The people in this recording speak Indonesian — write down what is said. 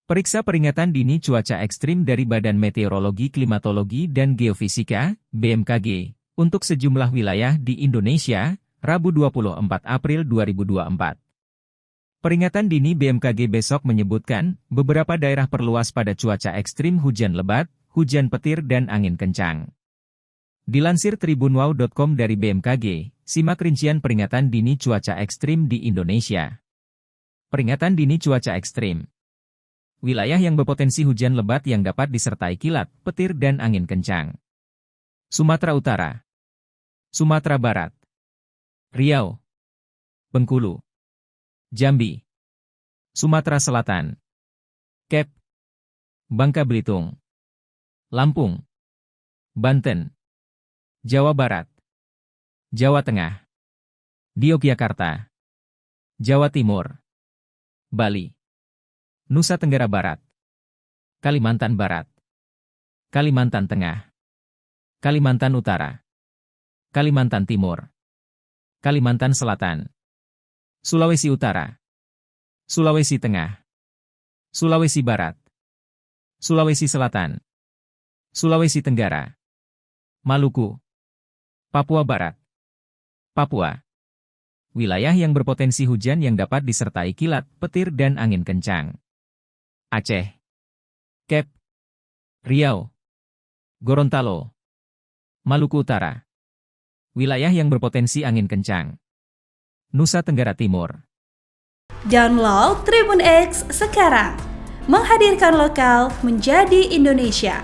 Periksa peringatan dini cuaca ekstrim dari Badan Meteorologi, Klimatologi, dan Geofisika, BMKG, untuk sejumlah wilayah di Indonesia, Rabu 24 April 2024. Peringatan dini BMKG besok menyebutkan, beberapa daerah perlu waspada cuaca ekstrim hujan lebat, hujan petir dan angin kencang. Dilansir tribunwow.com dari BMKG, simak rincian peringatan dini cuaca ekstrim di Indonesia. Peringatan dini cuaca ekstrim. Wilayah yang berpotensi hujan lebat yang dapat disertai kilat, petir dan angin kencang. Sumatera Utara, Sumatera Barat, Riau, Bengkulu, Jambi, Sumatera Selatan, Kep, Bangka Belitung, Lampung, Banten, Jawa Barat, Jawa Tengah, di Yogyakarta, Jawa Timur, Bali, Nusa Tenggara Barat, Kalimantan Barat, Kalimantan Tengah, Kalimantan Utara, Kalimantan Timur, Kalimantan Selatan, Sulawesi Utara, Sulawesi Tengah, Sulawesi Barat, Sulawesi Selatan, Sulawesi Tenggara, Maluku, Papua Barat, Papua. Wilayah yang berpotensi hujan yang dapat disertai kilat, petir dan angin kencang. Aceh, Kep, Riau, Gorontalo, Maluku Utara. Wilayah yang berpotensi angin kencang. Nusa Tenggara Timur. Download Tribun X sekarang, menghadirkan lokal menjadi Indonesia.